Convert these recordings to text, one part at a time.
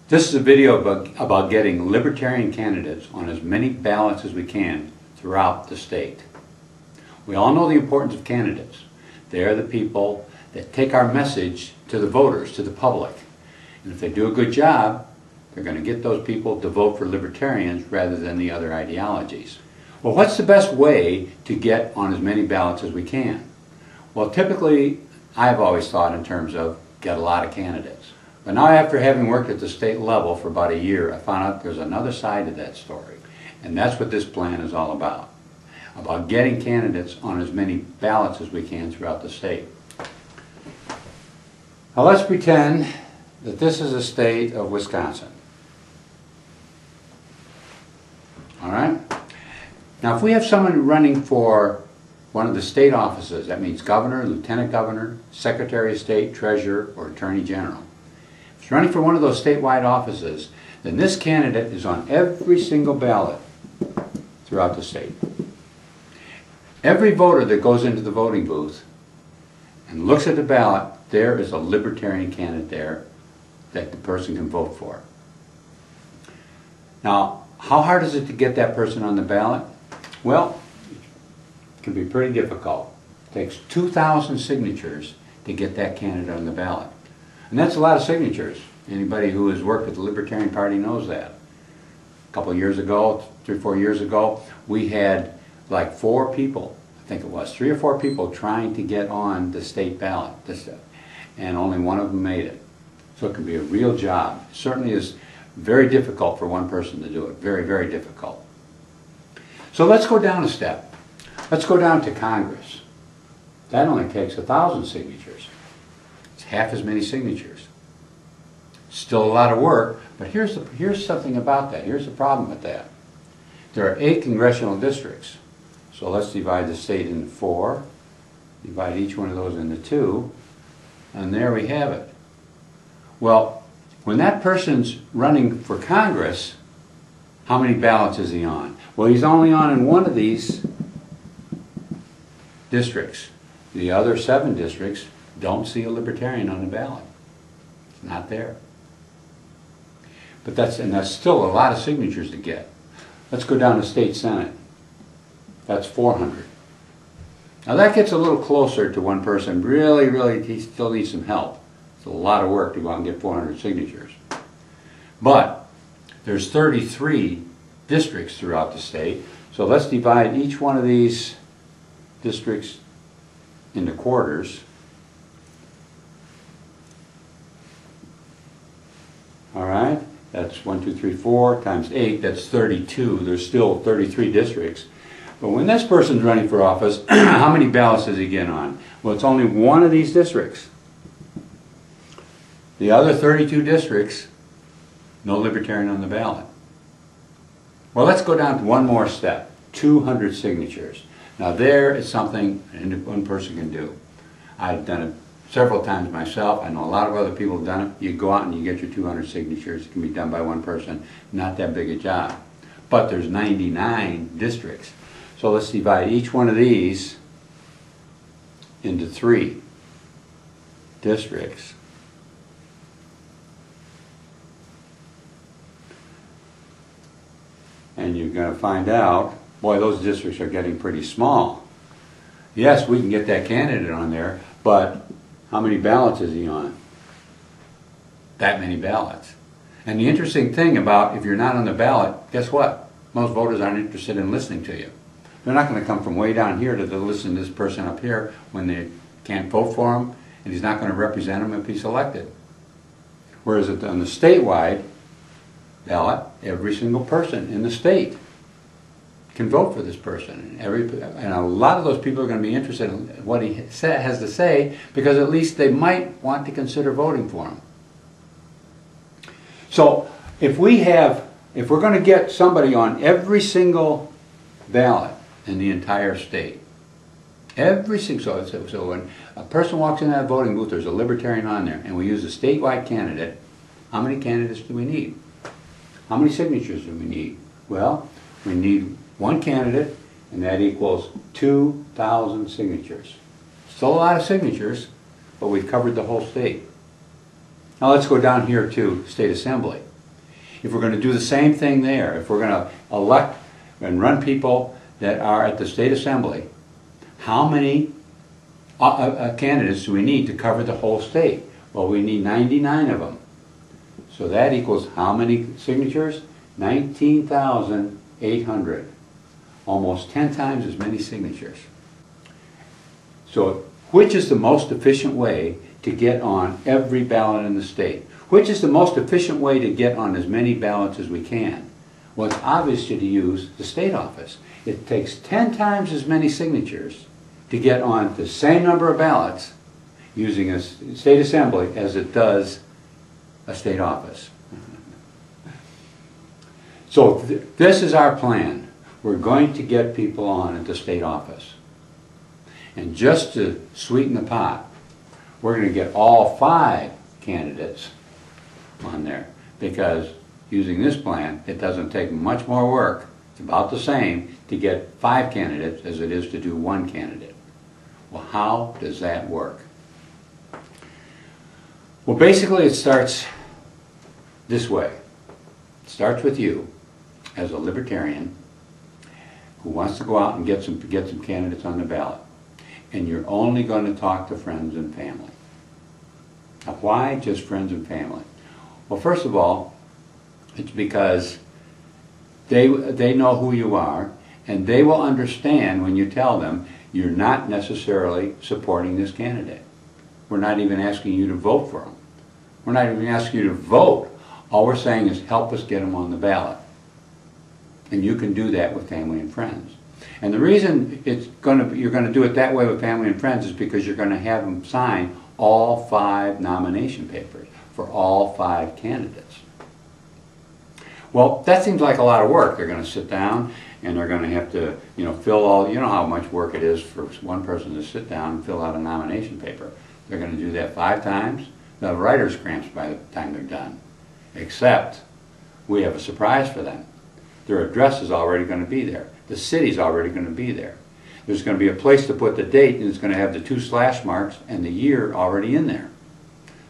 This is a video about getting libertarian candidates on as many ballots as we can throughout the state. We all know the importance of candidates. They are the people that take our message to the voters, to the public. And if they do a good job, they're going to get those people to vote for libertarians rather than the other ideologies. Well, what's the best way to get on as many ballots as we can? Well, typically, I've always thought in terms of get a lot of candidates. But now, after having worked at the state level for about a year, I found out there's another side to that story. And that's what this plan is all about getting candidates on as many ballots as we can throughout the state. Now, let's pretend that this is a state of Wisconsin. All right? Now, if we have someone running for one of the state offices, that means governor, lieutenant governor, secretary of state, treasurer, or attorney general. If he's running for one of those statewide offices, then this candidate is on every single ballot throughout the state. Every voter that goes into the voting booth and looks at the ballot, there is a libertarian candidate there that the person can vote for. Now, how hard is it to get that person on the ballot? Well, it can be pretty difficult. It takes 2,000 signatures to get that candidate on the ballot. And that's a lot of signatures. Anybody who has worked with the Libertarian Party knows that. A couple of years ago, 3 or 4 years ago, we had like 4 people, I think it was, 3 or 4 people trying to get on the state ballot. And only one of them made it. So it can be a real job. It certainly is very difficult for one person to do it. Very, very difficult. So let's go down a step. Let's go down to Congress. That only takes 1,000 signatures. It's half as many signatures. Still a lot of work, but here's something about that. Here's the problem with that. There are 8 congressional districts. So let's divide the state into 4. Divide each one of those into 2. And there we have it. Well, when that person's running for Congress, how many ballots is he on? Well, he's only on in one of these districts. The other 7 districts don't see a libertarian on the ballot. It's not there. But that's still a lot of signatures to get. Let's go down to state senate. That's 400. Now that gets a little closer to one person. Really, he still needs some help. It's a lot of work to go out and get 400 signatures. But there's 33 districts throughout the state. So let's divide each one of these districts into quarters. All right, that's 1, 2, 3, 4 times 8. That's 32. There's still 33 districts. But when this person's running for office, how many ballots does he get on? Well, it's only one of these districts. The other 32 districts, no libertarian on the ballot. Well, let's go down to one more step, 200 signatures. Now there is something one person can do. I've done it several times myself. I know a lot of other people have done it. You go out and you get your 200 signatures. It can be done by one person. Not that big a job. But there's 99 districts. So let's divide each one of these into 3 districts. And you're going to find out, boy, those districts are getting pretty small. Yes, we can get that candidate on there, but how many ballots is he on? That many ballots. And the interesting thing about if you're not on the ballot, guess what? Most voters aren't interested in listening to you. They're not going to come from way down here to listen to this person up here when they can't vote for him, and he's not going to represent them if he's elected. Whereas on the statewide ballot, every single person in the state can vote for this person. And a lot of those people are going to be interested in what he has to say, because at least they might want to consider voting for him. So if we're going to get somebody on every single ballot in the entire state, so when a person walks in that voting booth, there's a libertarian on there, and we use a statewide candidate, how many candidates do we need? How many signatures do we need? Well, we need one candidate, and that equals 2,000 signatures. Still a lot of signatures, but we've covered the whole state. Now let's go down here to State Assembly. if we're going to do the same thing there, if we're going to elect and run people that are at the state assembly, how many candidates do we need to cover the whole state? Well, we need 99 of them. So that equals how many signatures? 19,800. Almost 10 times as many signatures. So which is the most efficient way to get on every ballot in the state? Which is the most efficient way to get on as many ballots as we can? Well, it's obvious to use the state office. It takes 10 times as many signatures to get on the same number of ballots using a state assembly as it does a state office. So this is our plan. We're going to get people on at the state office. And just to sweeten the pot, we're going to get all 5 candidates on there, because using this plan, it doesn't take much more work. It's about the same to get 5 candidates as it is to do 1 candidate. Well, how does that work? Well, basically it starts this way. It starts with you as a libertarian who wants to go out and get some candidates on the ballot. And you're only going to talk to friends and family. Now, why just friends and family? Well, first of all, it's because they know who you are, and they will understand when you tell them you're not necessarily supporting this candidate. We're not even asking you to vote for them. We're not even asking you to vote. All we're saying is help us get them on the ballot. And you can do that with family and friends. And the reason you're going to do it that way with family and friends is because you're going to have them sign all 5 nomination papers for all 5 candidates. Well, that seems like a lot of work. They're going to sit down and they're going to have to, fill all, how much work it is for one person to sit down and fill out a nomination paper. They're going to do that 5 times. The writer's cramps by the time they're done. Except we have a surprise for them. Their address is already going to be there. The city's already going to be there. There's going to be a place to put the date, and it's going to have the 2 slash marks and the year already in there.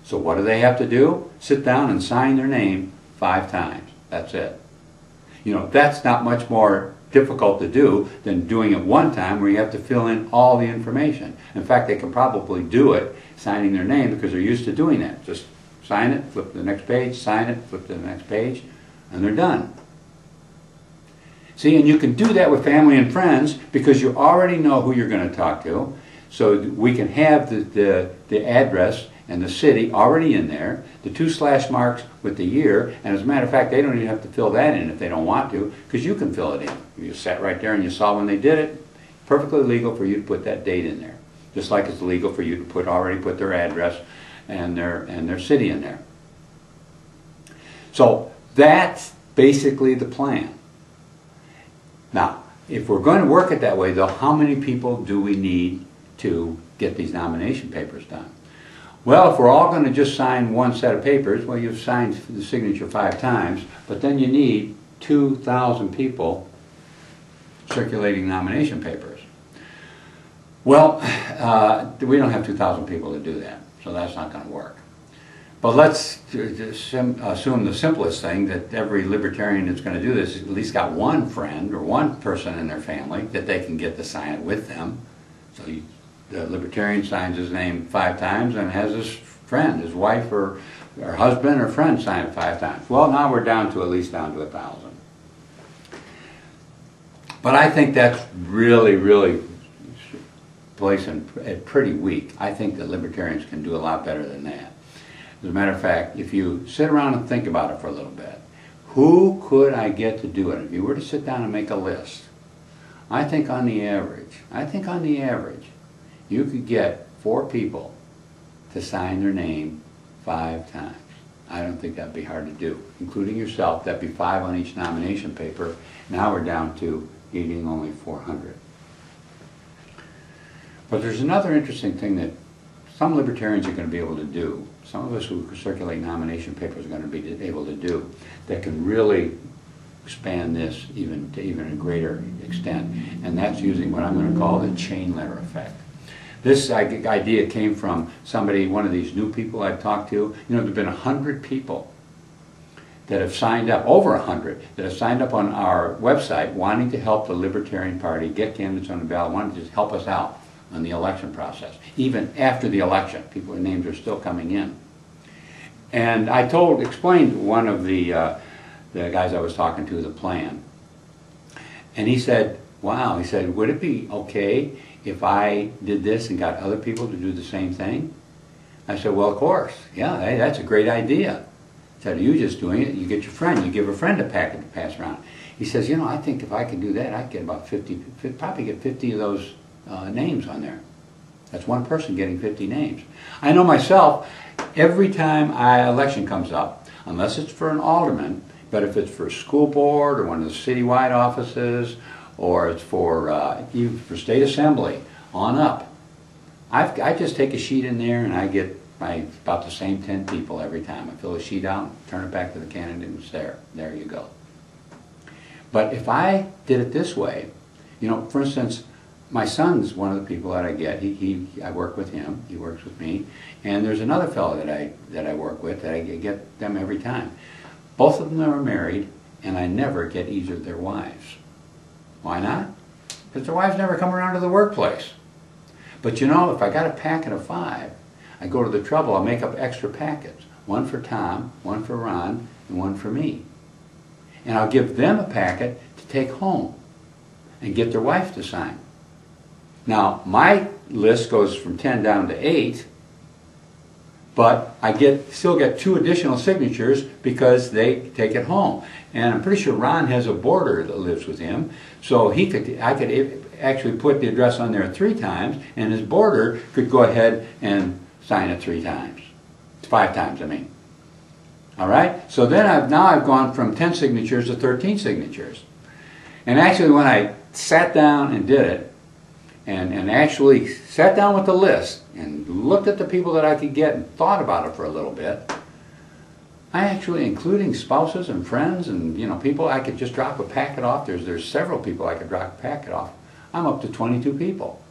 So what do they have to do? Sit down and sign their name 5 times. That's it. That's not much more difficult to do than doing it one time where you have to fill in all the information. In fact, they can probably do it signing their name because they're used to doing that. Just sign it, flip to the next page, sign it, flip to the next page, and they're done. See, and you can do that with family and friends because you already know who you're going to talk to. So we can have the address and the city already in there, the 2 slash marks with the year, and as a matter of fact, they don't even have to fill that in if they don't want to, because you can fill it in. You sat right there and you saw when they did it. Perfectly legal for you to put that date in there, just like it's legal for you to already put their address and their city in there. So that's basically the plan. Now, if we're going to work it that way, though, how many people do we need to get these nomination papers done? Well, if we're all going to just sign one set of papers, well, you've signed the signature 5 times, but then you need 2,000 people circulating nomination papers. Well, we don't have 2,000 people to do that, so that's not going to work. But let's assume the simplest thing, that every libertarian that's going to do this at least got one friend or one person in their family that they can get to sign it with them. So the libertarian signs his name 5 times and has his friend, his wife or husband or friend sign it 5 times. Well, now we're at least down to 1,000. But I think that's really placing it pretty weak. I think that libertarians can do a lot better than that. As a matter of fact, if you sit around and think about it for a little bit, who could I get to do it? If you were to sit down and make a list, I think on the average, you could get 4 people to sign their name 5 times. I don't think that'd be hard to do, including yourself. That'd be 5 on each nomination paper. Now we're down to needing only 400. But there's another interesting thing that some libertarians are going to be able to do. Some of us who circulate nomination papers are going to be able to do that can really expand this to even a greater extent, and that's using what I'm going to call the chain letter effect. This idea came from one of these new people I've talked to. There have been 100 people that have signed up, over 100, that have signed up on our website wanting to help the Libertarian Party get candidates on the ballot, wanting to just help us out on the election process. Even after the election, people's names are still coming in. And I explained one of the guys I was talking to the plan. And he said, wow, he said, would it be okay if I did this and got other people to do the same thing? I said, well, of course. Yeah, hey, that's a great idea. Instead of you just doing it, you get your friend, you give a friend a packet to pass around. He says, you know, I think if I could do that, I'd get about 50, probably get 50 of those names on there. That's one person getting 50 names. I know myself, every time an election comes up, unless it's for an alderman, but if it's for a school board or one of the citywide offices, or it's for even for state assembly on up, I just take a sheet in there and I get about the same 10 people every time. I fill a sheet out, turn it back to the candidate, and it's there. There you go. But if I did it this way, you know, for instance, my son's one of the people that I get. I work with him. He works with me, and there's another fellow that I work with that I get them every time. Both of them are married, and I never get either of their wives. Why not? Because their wives never come around to the workplace. But you know, if I got a packet of 5, I go to the trouble, I'll make up extra packets. One for Tom, one for Ron, and one for me. And I'll give them a packet to take home and get their wife to sign. Now, my list goes from 10 down to 8, but I still get 2 additional signatures because they take it home. And I'm pretty sure Ron has a boarder that lives with him, so I could actually put the address on there 3 times, and his boarder could go ahead and sign it 3 times. 5 times, I mean. All right? So then now I've gone from 10 signatures to 13 signatures. And actually, when I sat down and did it, and actually sat down with the list and looked at the people that I could get and thought about it for a little bit, I actually, including spouses and friends and, you know, people I could just drop a packet off. There's several people I could drop a packet off. I'm up to 22 people.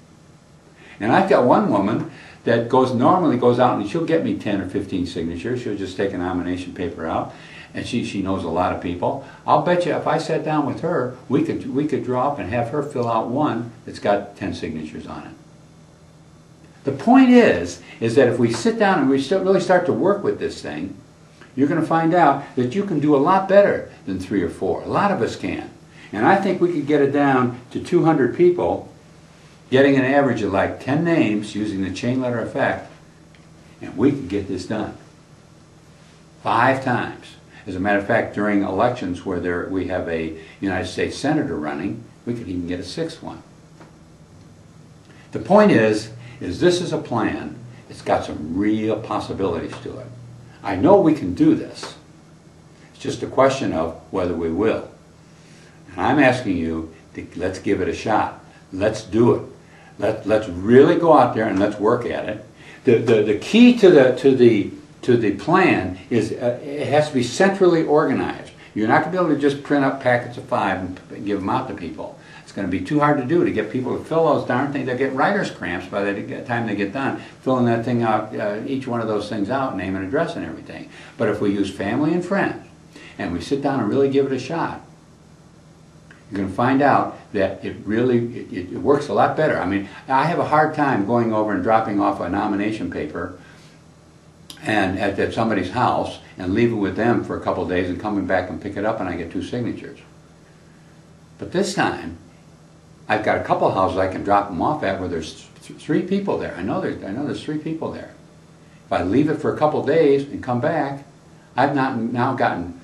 And I've got one woman that normally goes out and she'll get me 10 or 15 signatures. She'll just take a nomination paper out, and she knows a lot of people. I'll bet you if I sat down with her, we could draw up and have her fill out one that's got 10 signatures on it. The point is that if we sit down and we really start to work with this thing, you're going to find out that you can do a lot better than 3 or 4. A lot of us can. And I think we could get it down to 200 people, getting an average of like 10 names using the chain letter effect, and we could get this done 5 times. As a matter of fact, during elections where we have a United States Senator running, we could even get a 6th one. The point is this is a plan. It's got some real possibilities to it. I know we can do this. It's just a question of whether we will. And I'm asking you, let's give it a shot. Let's do it. Let's really go out there and let's work at it. The key to the plan is it has to be centrally organized. You're not going to be able to just print up packets of 5 and give them out to people. It's going to be too hard to do to get people to fill those darn things. They'll get writer's cramps by the time they get done filling that thing out, each one of those things out, name and address and everything. But if we use family and friends and we sit down and really give it a shot, you're going to find out that it works a lot better. I mean, I have a hard time going over and dropping off a nomination paper and at somebody's house and leaving with them for a couple of days and coming back and pick it up and I get 2 signatures. But this time, I've got a couple of houses I can drop them off at where there's 3 people there. I know there's 3 people there. If I leave it for a couple of days and come back, I've now gotten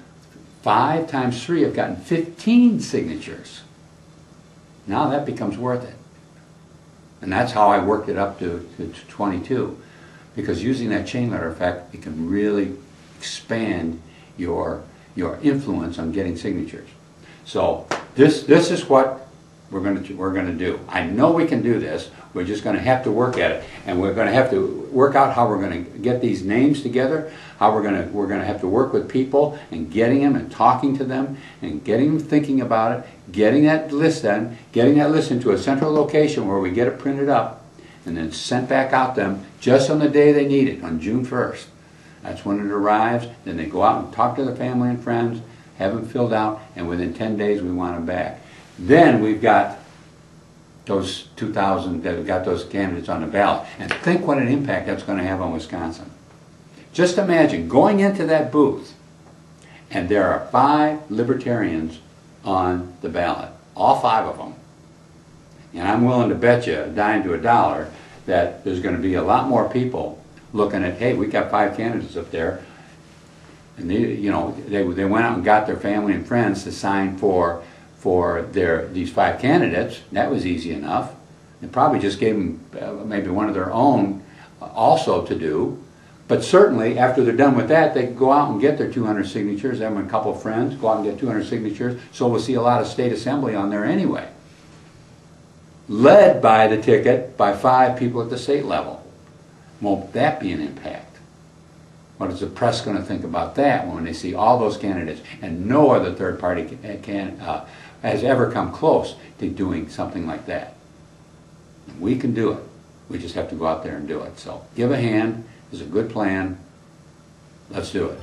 5 times 3, I've gotten 15 signatures. Now that becomes worth it. And that's how I worked it up to 22. Because using that chain letter effect, it can really expand your influence on getting signatures. So this is what we're going to do. I know we can do this. We're just going to have to work at it, and we're going to have to work out how we're going to get these names together. How we're going to have to work with people and getting them and talking to them and getting them thinking about it, getting that list done, getting that list into a central location where we get it printed up, and then sent back out to them just on the day they need it, on June 1st. That's when it arrives. Then they go out and talk to their family and friends, have them filled out, and within 10 days we want them back. Then we've got those 2,000, that we've got those candidates on the ballot. And think what an impact that's going to have on Wisconsin. Just imagine going into that booth, and there are 5 libertarians on the ballot, all 5 of them. And I'm willing to bet you a dime to a dollar that there's going to be a lot more people looking at, hey, we got 5 candidates up there, and they went out and got their family and friends to sign for these 5 candidates. That was easy enough. They probably just gave them maybe one of their own also to do. But certainly, after they're done with that, they can go out and get their 200 signatures, them and a couple of friends, go out and get 200 signatures, so we'll see a lot of state assembly on there anyway. Led by the ticket by 5 people at the state level. Won't that be an impact? What is the press going to think about that when they see all those candidates and no other third party has ever come close to doing something like that? We can do it. We just have to go out there and do it. So give a hand. It's a good plan. Let's do it.